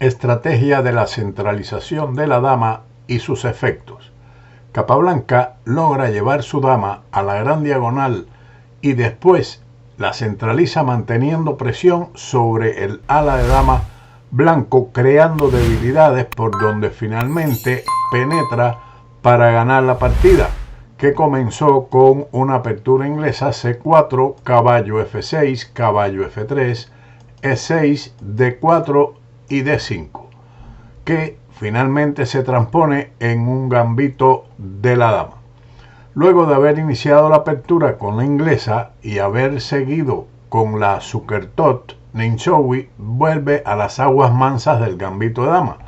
Estrategia de la centralización de la dama y sus efectos. Capablanca logra llevar su dama a la gran diagonal y después la centraliza manteniendo presión sobre el ala de dama blanco, creando debilidades por donde finalmente penetra para ganar la partida, que comenzó con una apertura inglesa C4, caballo F6, caballo F3, E6, D4 y D5, que finalmente se transpone en un gambito de la dama. Luego de haber iniciado la apertura con la inglesa y haber seguido con la Zukertort, Ninsowi vuelve a las aguas mansas del gambito de dama.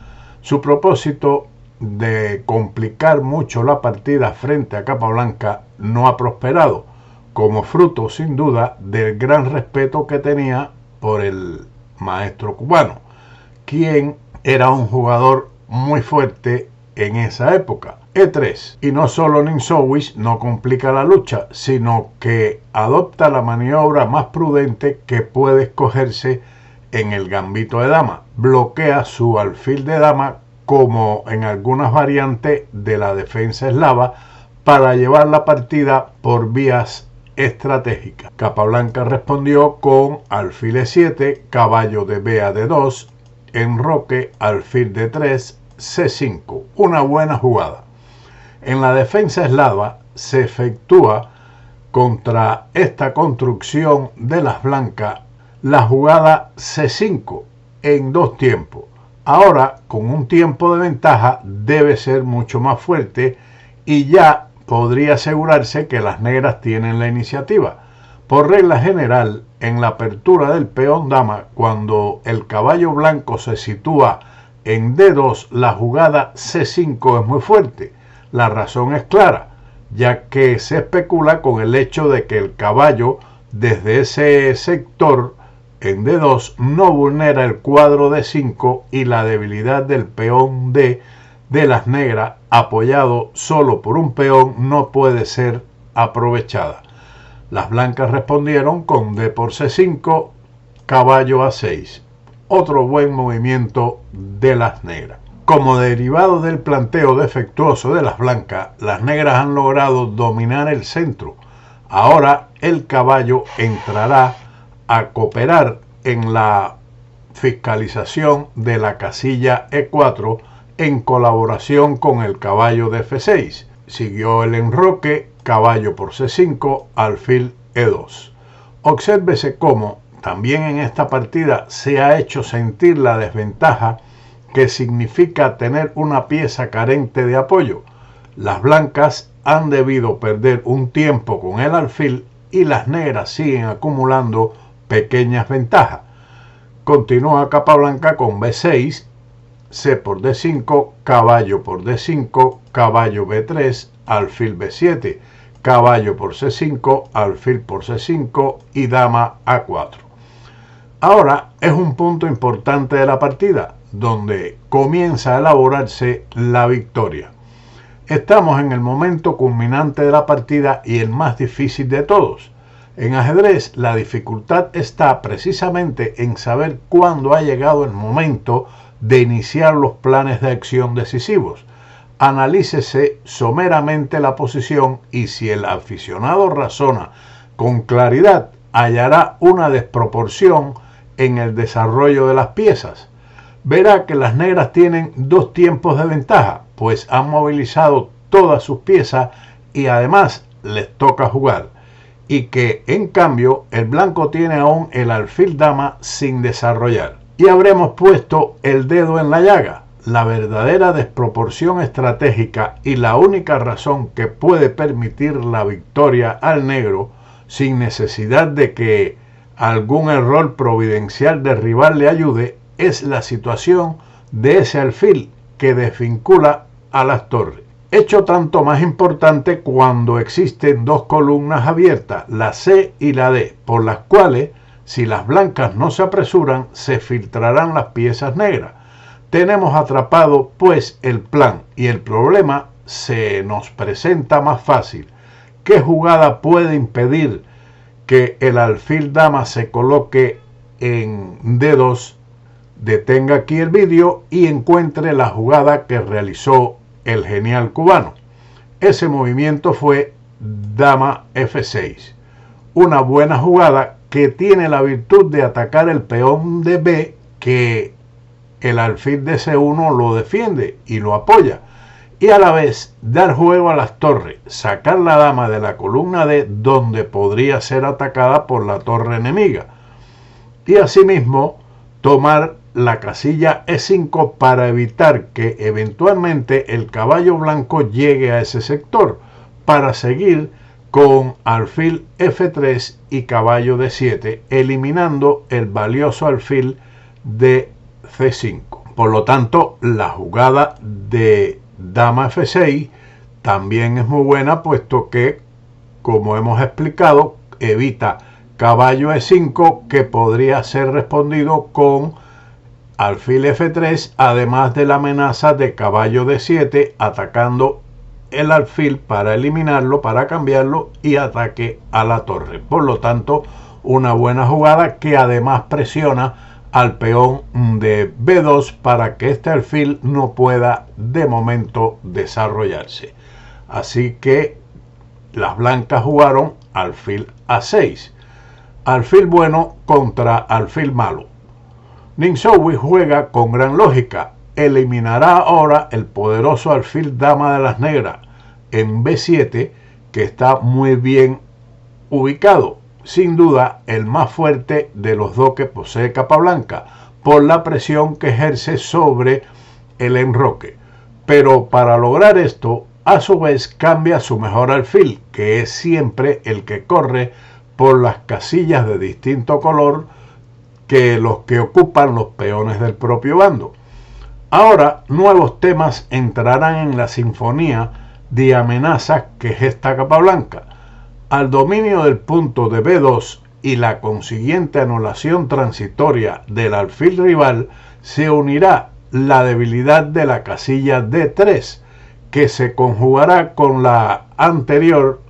Su propósito de complicar mucho la partida frente a Capablanca no ha prosperado, como fruto sin duda del gran respeto que tenía por el maestro cubano, quien era un jugador muy fuerte en esa época. E3. Y no solo Ninsowi no complica la lucha, sino que adopta la maniobra más prudente que puede escogerse en el gambito de dama. Bloquea su alfil de dama, como en algunas variantes de la defensa eslava, para llevar la partida por vías estratégicas. Capablanca respondió con alfil E7, caballo de B a D2, enroque, alfil D3, C5. Una buena jugada. En la defensa eslava se efectúa contra esta construcción de las blancas la jugada C5 en dos tiempos. Ahora, con un tiempo de ventaja, debe ser mucho más fuerte y ya podría asegurarse que las negras tienen la iniciativa. Por regla general, en la apertura del peón dama, cuando el caballo blanco se sitúa en D2, la jugada C5 es muy fuerte. La razón es clara, ya que se especula con el hecho de que el caballo desde ese sector en D2 no vulnera el cuadro D5 y la debilidad del peón D de las negras, apoyado solo por un peón, no puede ser aprovechada. Las blancas respondieron con D por C5, caballo A6. Otro buen movimiento de las negras. Como derivado del planteo defectuoso de las blancas, las negras han logrado dominar el centro. Ahora el caballo entrará a cooperar en la fiscalización de la casilla E4 en colaboración con el caballo de F6. Siguió el enroque, caballo por C5, alfil E2. Obsérvese cómo también en esta partida se ha hecho sentir la desventaja que significa tener una pieza carente de apoyo. Las blancas han debido perder un tiempo con el alfil y las negras siguen acumulando pequeñas ventajas. Continúa Capablanca con B6, C por D5, caballo por D5, caballo B3, alfil B7, caballo por C5, alfil por C5 y dama A4. Ahora es un punto importante de la partida, donde comienza a elaborarse la victoria. Estamos en el momento culminante de la partida y el más difícil de todos. En ajedrez, la dificultad está precisamente en saber cuándo ha llegado el momento de iniciar los planes de acción decisivos. Analícese someramente la posición y si el aficionado razona con claridad, hallará una desproporción en el desarrollo de las piezas. Verá que las negras tienen dos tiempos de ventaja, pues han movilizado todas sus piezas y además les toca jugar, y que en cambio el blanco tiene aún el alfil dama sin desarrollar. Y habremos puesto el dedo en la llaga. La verdadera desproporción estratégica y la única razón que puede permitir la victoria al negro sin necesidad de que algún error providencial del rival le ayude es la situación de ese alfil que desvincula a las torres. Hecho tanto más importante cuando existen dos columnas abiertas, la C y la D, por las cuales, si las blancas no se apresuran, se filtrarán las piezas negras. Tenemos atrapado pues el plan y el problema se nos presenta más fácil. ¿Qué jugada puede impedir que el alfil dama se coloque en D2 detenga aquí el vídeo y encuentre la jugada que realizó el genial cubano. Ese movimiento fue dama F6, una buena jugada que tiene la virtud de atacar el peón de B, que el alfil de C1 lo defiende y lo apoya, y a la vez dar juego a las torres, sacar la dama de la columna D, donde podría ser atacada por la torre enemiga, y asimismo tomar la casilla E5 para evitar que eventualmente el caballo blanco llegue a ese sector, para seguir con alfil F3 y caballo D7, eliminando el valioso alfil de C5. Por lo tanto, la jugada de dama F6 también es muy buena, puesto que, como hemos explicado, evita caballo E5, que podría ser respondido con alfil F3, además de la amenaza de caballo D7, atacando el alfil para eliminarlo, para cambiarlo, y ataque a la torre. Por lo tanto, una buena jugada que además presiona al peón de B2 para que este alfil no pueda de momento desarrollarse. Así que las blancas jugaron alfil A6, alfil bueno contra alfil malo. Ningzowi juega con gran lógica. Eliminará ahora el poderoso alfil dama de las negras en B7, que está muy bien ubicado, sin duda el más fuerte de los dos que posee Capablanca, por la presión que ejerce sobre el enroque. Pero para lograr esto, a su vez cambia su mejor alfil, que es siempre el que corre por las casillas de distinto color que los que ocupan los peones del propio bando. Ahora, nuevos temas entrarán en la sinfonía de amenazas que gesta Capablanca. Al dominio del punto de B2 y la consiguiente anulación transitoria del alfil rival, se unirá la debilidad de la casilla D3, que se conjugará con la anterior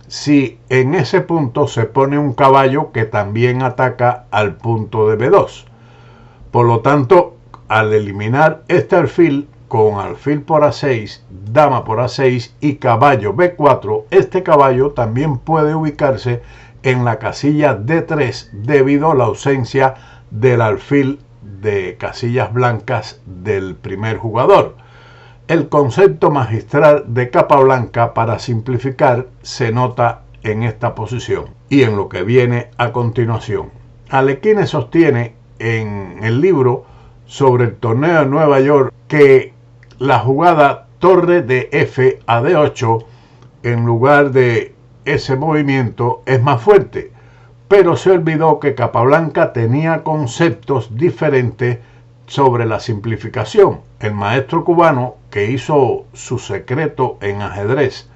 si en ese punto se pone un caballo que también ataca al punto de B2. Por lo tanto, al eliminar este alfil con alfil por A6, dama por A6 y caballo B4, este caballo también puede ubicarse en la casilla D3 debido a la ausencia del alfil de casillas blancas del primer jugador. El concepto magistral de Capablanca para simplificar se nota en esta posición y en lo que viene a continuación. Alekhine sostiene en el libro sobre el torneo de Nueva York que la jugada torre de F a D8 en lugar de ese movimiento es más fuerte, pero se olvidó que Capablanca tenía conceptos diferentes sobre la simplificación. El maestro cubano, que hizo su secreto en ajedrez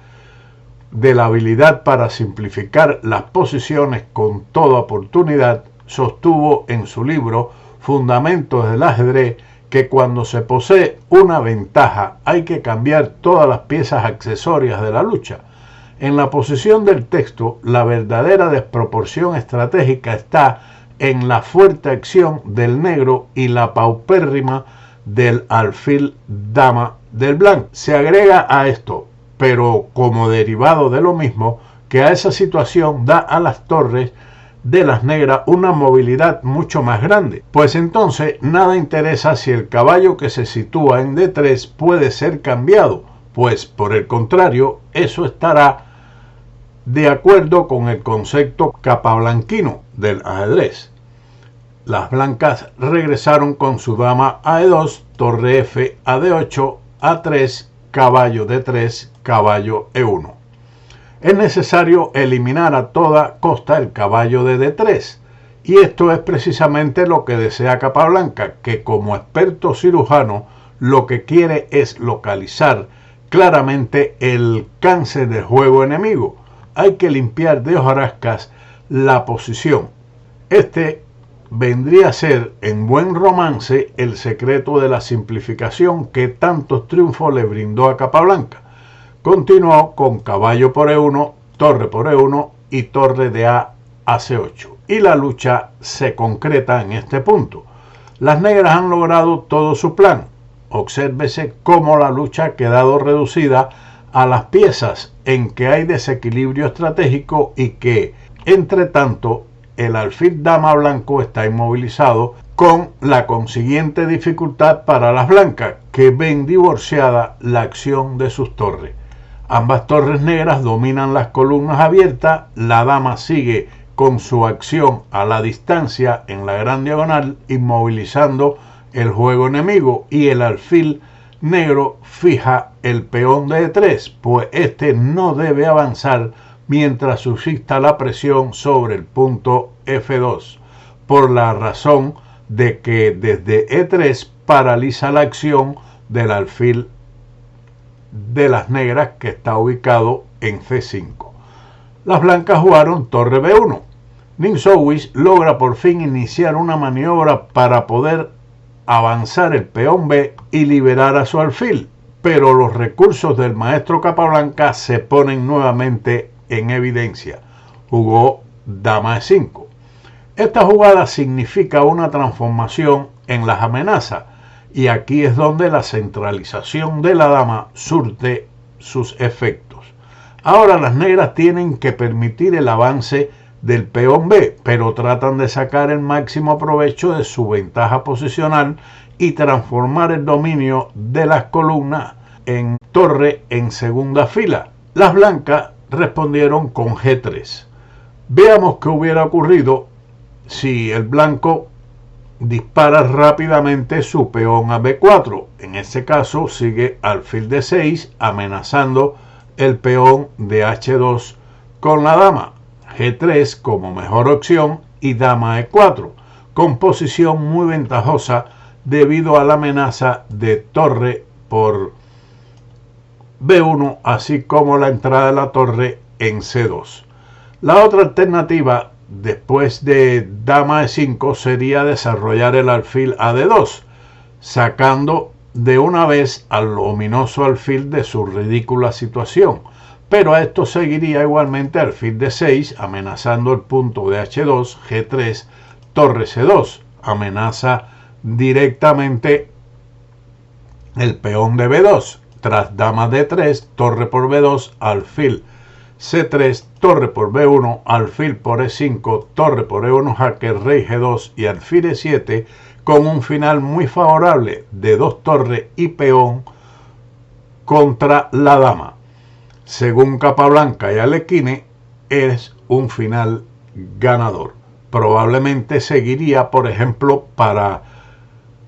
de la habilidad para simplificar las posiciones con toda oportunidad, sostuvo en su libro Fundamentos del ajedrez que cuando se posee una ventaja hay que cambiar todas las piezas accesorias de la lucha. En la posición del texto, la verdadera desproporción estratégica está en la fuerte acción del negro y la paupérrima del alfil dama del blanco. Se agrega a esto, pero como derivado de lo mismo, que a esa situación da a las torres de las negras una movilidad mucho más grande, pues entonces nada interesa si el caballo que se sitúa en D3 puede ser cambiado, pues por el contrario, eso estará de acuerdo con el concepto capablanquino del ajedrez. Las blancas regresaron con su dama a E2, torre F a D8, A3, caballo D3, caballo E1. Es necesario eliminar a toda costa el caballo de D3, y esto es precisamente lo que desea Capablanca, que como experto cirujano lo que quiere es localizar claramente el cáncer del juego enemigo. Hay que limpiar de hojarascas la posición. Este vendría a ser, en buen romance, el secreto de la simplificación que tantos triunfos le brindó a Capablanca. Continuó con caballo por E1, torre por E1 y torre de A a C8. Y la lucha se concreta en este punto. Las negras han logrado todo su plan. Obsérvese cómo la lucha ha quedado reducida a las piezas en que hay desequilibrio estratégico y que, entre tanto, el alfil dama blanco está inmovilizado, con la consiguiente dificultad para las blancas, que ven divorciada la acción de sus torres. Ambas torres negras dominan las columnas abiertas, la dama sigue con su acción a la distancia en la gran diagonal, inmovilizando el juego enemigo, y el alfil negro fija el peón de E3, pues este no debe avanzar mientras subsista la presión sobre el punto F2, por la razón de que desde E3 paraliza la acción del alfil de las negras, que está ubicado en C5. Las blancas jugaron torre B1. Ninsowish logra por fin iniciar una maniobra para poder avanzar el peón B y liberar a su alfil, pero los recursos del maestro Capablanca se ponen nuevamente en evidencia. Jugó dama E5. Esta jugada significa una transformación en las amenazas, y aquí es donde la centralización de la dama surte sus efectos. Ahora las negras tienen que permitir el avance del peón B, pero tratan de sacar el máximo provecho de su ventaja posicional y transformar el dominio de las columnas en torre en segunda fila. Las blancas respondieron con G3. Veamos qué hubiera ocurrido si el blanco dispara rápidamente su peón a B4. En este caso sigue alfil D6, amenazando el peón de H2 con la dama. G3 como mejor opción y dama E4, con posición muy ventajosa debido a la amenaza de torre por B1, así como la entrada de la torre en C2. La otra alternativa después de dama E5 sería desarrollar el alfil a D2, sacando de una vez al ominoso alfil de su ridícula situación, pero a esto seguiría igualmente alfil D6, amenazando el punto de H2, G3, torre C2, amenaza directamente el peón de B2, tras dama D3, torre por B2, alfil C3, torre por B1, alfil por E5, torre por E1, jaque, rey G2 y alfil E7, con un final muy favorable de dos torres y peón contra la dama. Según Capablanca y Alekhine, es un final ganador. Probablemente seguiría, por ejemplo, para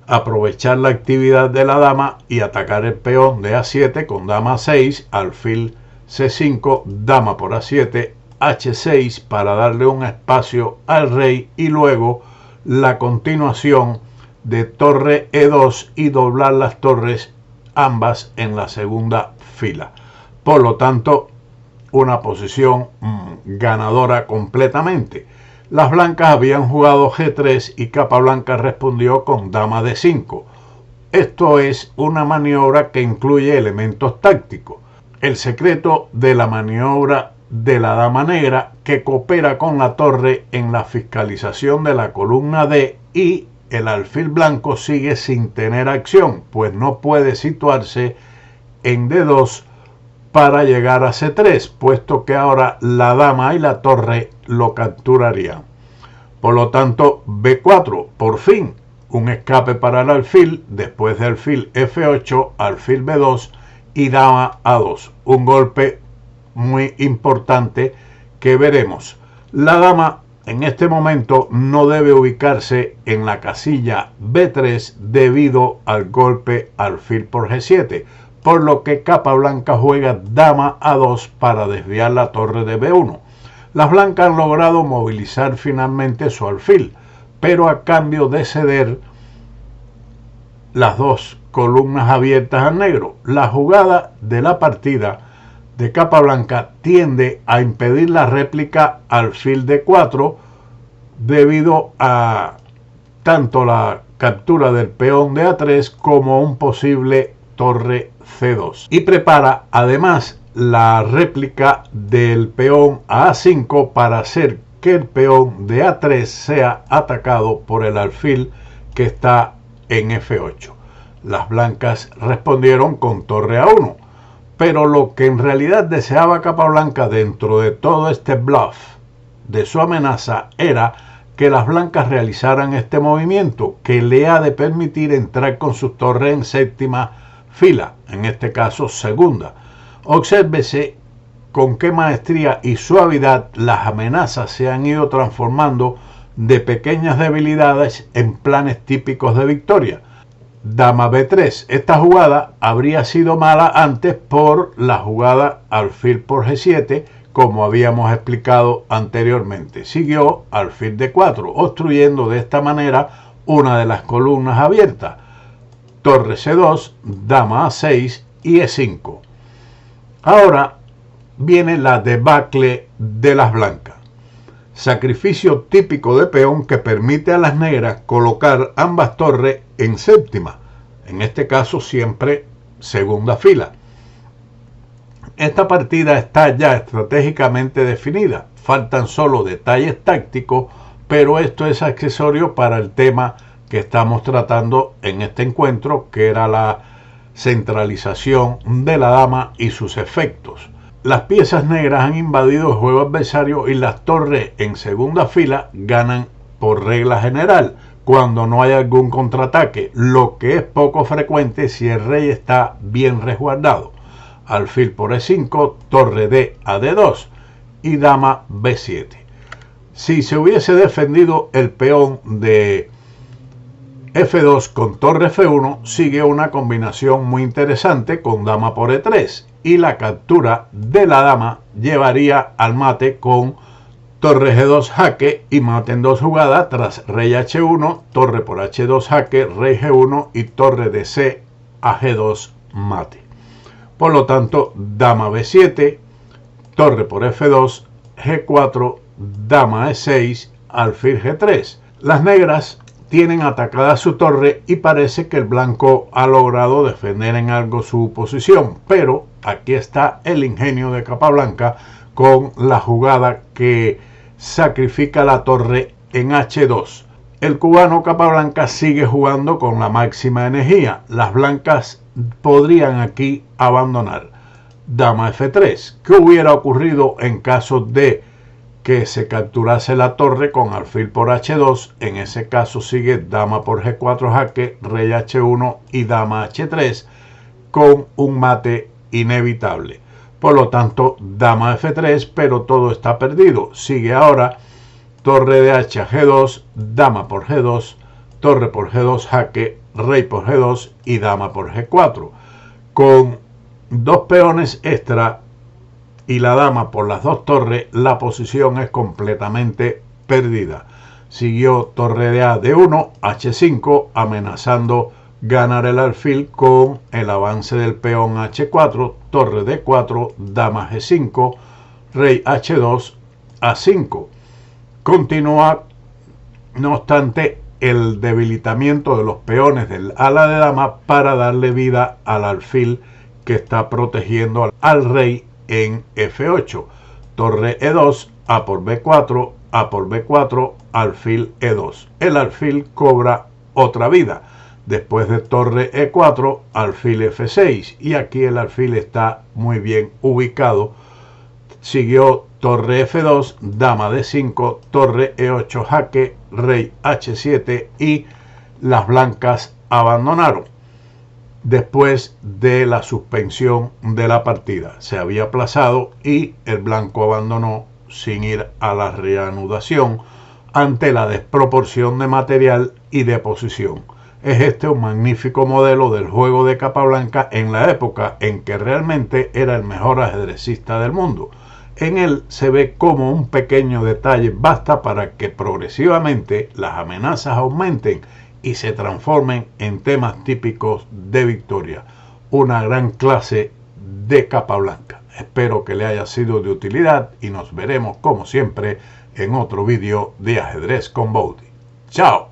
aprovechar la actividad de la dama y atacar el peón de A7 con dama 6, alfil C5, dama por A7, H6 para darle un espacio al rey, y luego la continuación de torre E2 y doblar las torres ambas en la segunda fila. Por lo tanto, una posición ganadora completamente. Las blancas habían jugado G3 y Capablanca respondió con dama D5. Esto es una maniobra que incluye elementos tácticos. El secreto de la maniobra de la dama negra, que coopera con la torre en la fiscalización de la columna D, y el alfil blanco sigue sin tener acción, pues no puede situarse en D2 para llegar a C3, puesto que ahora la dama y la torre lo capturarían. Por lo tanto, B4, por fin, un escape para el alfil, después de alfil F8, alfil B2 y dama A2. Un golpe muy importante que veremos. La dama en este momento no debe ubicarse en la casilla B3 debido al golpe alfil por G7, por lo que Capablanca juega dama A2 para desviar la torre de B1. Las blancas han logrado movilizar finalmente su alfil, pero a cambio de ceder las dos columnas abiertas al negro. La jugada de la partida de Capablanca tiende a impedir la réplica alfil D4 debido a tanto la captura del peón de A3 como un posible torre C2, y prepara además la réplica del peón a A5 para hacer que el peón de A3 sea atacado por el alfil que está en F8. Las blancas respondieron con torre A1, pero lo que en realidad deseaba Capablanca dentro de todo este bluff de su amenaza era que las blancas realizaran este movimiento que le ha de permitir entrar con sus torres en séptima fila, en este caso segunda. Obsérvese con qué maestría y suavidad las amenazas se han ido transformando de pequeñas debilidades en planes típicos de victoria. Dama B3. Esta jugada habría sido mala antes por la jugada alfil por G7, como habíamos explicado anteriormente. Siguió alfil D4, obstruyendo de esta manera una de las columnas abiertas. Torre C2, dama A6 y E5. Ahora viene la debacle de las blancas. Sacrificio típico de peón que permite a las negras colocar ambas torres en séptima, en este caso siempre segunda fila. Esta partida está ya estratégicamente definida, faltan solo detalles tácticos, pero esto es accesorio para el tema que estamos tratando en este encuentro, que era la centralización de la dama y sus efectos. Las piezas negras han invadido el juego adversario y las torres en segunda fila ganan por regla general cuando no hay algún contraataque, lo que es poco frecuente si el rey está bien resguardado. Alfil por E5, torre D a D2 y dama B7. Si se hubiese defendido el peón de F2 con torre F1, sigue una combinación muy interesante con dama por E3 y la captura de la dama llevaría al mate con torre G2 jaque y mate en dos jugadas tras rey H1, torre por H2 jaque, rey G1 y torre de C a G2 mate. Por lo tanto, dama B7, torre por F2, G4, dama E6, alfil G3. Las negras tienen atacada su torre y parece que el blanco ha logrado defender en algo su posición, pero aquí está el ingenio de Capablanca con la jugada que sacrifica la torre en H2. El cubano Capablanca sigue jugando con la máxima energía. Las blancas podrían aquí abandonar. Dama F3. ¿Qué hubiera ocurrido en caso de que se capturase la torre con alfil por H2? En ese caso sigue dama por G4 jaque, rey H1 y dama H3 con un mate inevitable. Por lo tanto, dama F3, pero todo está perdido. Sigue ahora torre de H a G2, dama por G2, torre por G2 jaque, rey por G2 y dama por G4. Con dos peones extra y la dama por las dos torres, la posición es completamente perdida. Siguió torre de A D1, H5, amenazando ganar el alfil con el avance del peón H4, torre D4, dama G5, rey H2, A5. Continúa, no obstante, el debilitamiento de los peones del ala de dama para darle vida al alfil que está protegiendo al rey en F8. Torre E2, A por B4, A por B4, alfil E2. El alfil cobra otra vida. Después de torre E4, alfil F6. Y aquí el alfil está muy bien ubicado. Siguió torre F2, dama D5, torre E8 jaque, rey H7 y las blancas abandonaron. Después de la suspensión de la partida, se había aplazado y el blanco abandonó sin ir a la reanudación ante la desproporción de material y de posición. Es este un magnífico modelo del juego de Capablanca en la época en que realmente era el mejor ajedrecista del mundo. En él se ve como un pequeño detalle basta para que progresivamente las amenazas aumenten y se transformen en temas típicos de victoria. Una gran clase de Capablanca. Espero que le haya sido de utilidad y nos veremos como siempre en otro vídeo de Ajedrez con Boudy. ¡Chao!